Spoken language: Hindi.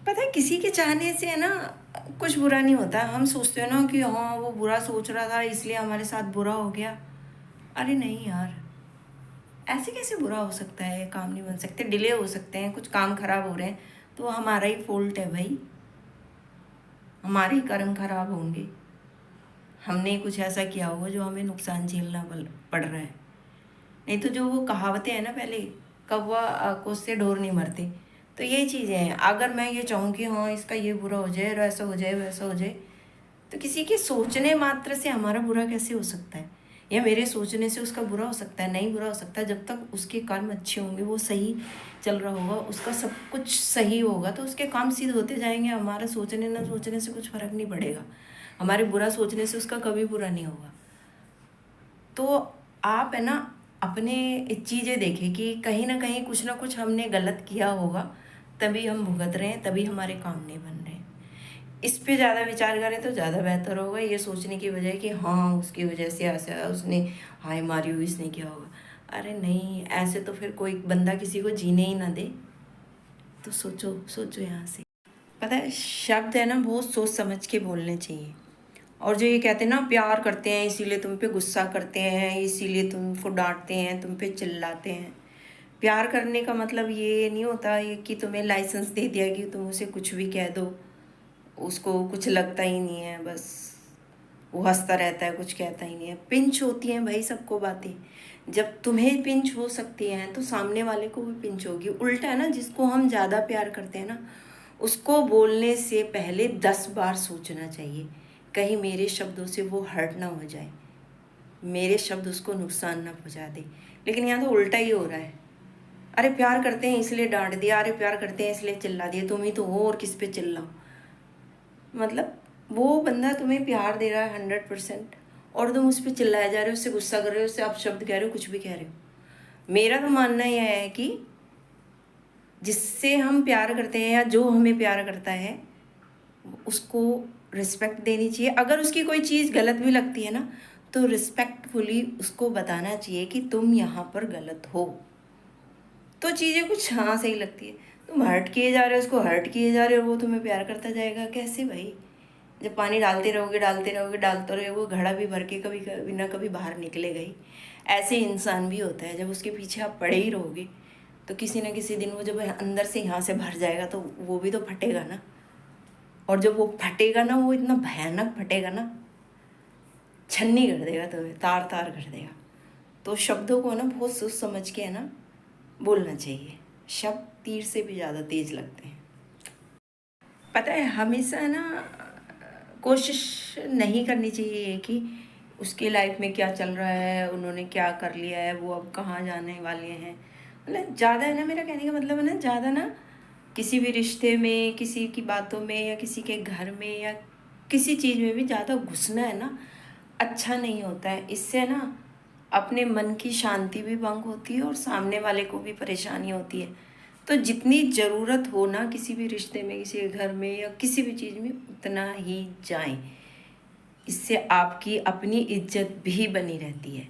पता है किसी के चाहने से है ना कुछ बुरा नहीं होता। हम सोचते हैं ना कि हाँ वो बुरा सोच रहा था इसलिए हमारे साथ बुरा हो गया। अरे नहीं यार, ऐसे कैसे बुरा हो सकता है, काम नहीं बन सकते, डिले हो सकते हैं, कुछ काम खराब हो रहे हैं तो वो हमारा ही फॉल्ट है भाई, हमारे ही कर्म खराब होंगे। हमने कुछ ऐसा किया होगा जो हमें नुकसान झेलना पड़ रहा है। नहीं तो जो वो कहावतें हैं ना पहले, कौवा को से ढोर नहीं मरते, तो ये चीज़ें हैं। अगर मैं ये चाहूँ कि हाँ इसका ये बुरा हो जाए और ऐसा हो जाए वैसा हो जाए, तो किसी के सोचने मात्र से हमारा बुरा कैसे हो सकता है, या मेरे सोचने से उसका बुरा हो सकता है? नहीं बुरा हो सकता। जब तक उसके कर्म अच्छे होंगे, वो सही चल रहा होगा, उसका सब कुछ सही होगा, तो उसके काम सिद्ध होते जाएंगे। हमारा सोचने ना सोचने से कुछ फर्क नहीं पड़ेगा, हमारे बुरा सोचने से उसका कभी बुरा नहीं होगा। तो आप है ना अपने चीज़ें देखें कि कहीं ना कुछ हमने गलत किया होगा, तभी हम भुगत रहे हैं, तभी हमारे काम नहीं बन रहे हैं। इस पे ज़्यादा विचार करें तो ज़्यादा बेहतर होगा, ये सोचने की बजाय कि हाँ उसकी वजह से ऐसा, उसने हाय मारी हुई, इसने किया होगा। अरे नहीं, ऐसे तो फिर कोई बंदा किसी को जीने ही ना दे। तो सोचो सोचो यहाँ से। पता है शब्द है ना बहुत सोच समझ के बोलने चाहिए। और जो ये कहते हैं ना प्यार करते हैं इसीलिए तुम पे गुस्सा करते हैं, इसीलिए तुमको डांटते हैं, तुम पे चिल्लाते हैं। प्यार करने का मतलब ये नहीं होता ये कि तुम्हें लाइसेंस दे दिया कि तुम उसे कुछ भी कह दो, उसको कुछ लगता ही नहीं है, बस वो हंसता रहता है, कुछ कहता ही नहीं है। पिंच होती हैं भाई सबको बातें। जब तुम्हें पिंच हो सकती हैं तो सामने वाले को भी पिंच होगी। उल्टा है ना, जिसको हम ज़्यादा प्यार करते हैं ना, उसको बोलने से पहले 10 बार सोचना चाहिए, कहीं मेरे शब्दों से वो हर्ट ना हो जाए, मेरे शब्द उसको नुकसान ना पहुंचा दे। लेकिन यहाँ तो उल्टा ही हो रहा है। अरे प्यार करते हैं इसलिए डांट दिया, अरे प्यार करते हैं इसलिए चिल्ला दिया, तुम ही तो हो और किस पे चिल्लाओ। मतलब वो बंदा तुम्हें प्यार दे रहा है 100%, और तुम उस पर चिल्लाए जा रहे हो, उससे गुस्सा कर रहे हो, उससे आप शब्द कह रहे हो, कुछ भी कह रहे हो। मेरा तो मानना यह है कि जिससे हम प्यार करते हैं या जो हमें प्यार करता है उसको रिस्पेक्ट देनी चाहिए। अगर उसकी कोई चीज़ गलत भी लगती है ना, तो रिस्पेक्टफुली उसको बताना चाहिए कि तुम यहाँ पर गलत हो। तो चीज़ें कुछ हाँ सही लगती है। तुम हर्ट किए जा रहे हो, उसको हर्ट किए जा रहे हो, वो तुम्हें प्यार करता जाएगा कैसे भाई? जब पानी डालते रहोगे डालते रहोगे डालते रहोगे, घड़ा भी भर के कभी कभी ना कभी बाहर निकलेगा ही। ऐसे इंसान भी होता है, जब उसके पीछे आप पड़े ही रहोगे तो किसी ना किसी दिन वो जब अंदर से यहाँ से भर जाएगा तो वो भी तो फटेगा ना। और जब वो फटेगा ना, वो इतना भयानक फटेगा ना, छन्नी कर देगा, तुम्हें तार तार कर देगा। तो शब्दों को ना बहुत सोच समझ के है ना बोलना चाहिए। शब्द तीर से भी ज़्यादा तेज लगते हैं। पता है हमेशा ना कोशिश नहीं करनी चाहिए कि उसके लाइफ में क्या चल रहा है, उन्होंने क्या कर लिया है, वो अब कहाँ जाने वाले हैं। मतलब ज़्यादा है ना, मेरा कहने का मतलब है ना, ज़्यादा ना किसी भी रिश्ते में, किसी की बातों में, या किसी के घर में, या किसी चीज़ में भी ज़्यादा घुसना है ना अच्छा नहीं होता है। इससे ना अपने मन की शांति भी भंग होती है और सामने वाले को भी परेशानी होती है। तो जितनी ज़रूरत हो ना किसी भी रिश्ते में, किसी के घर में या किसी भी चीज़ में, उतना ही जाएं। इससे आपकी अपनी इज्जत भी बनी रहती है।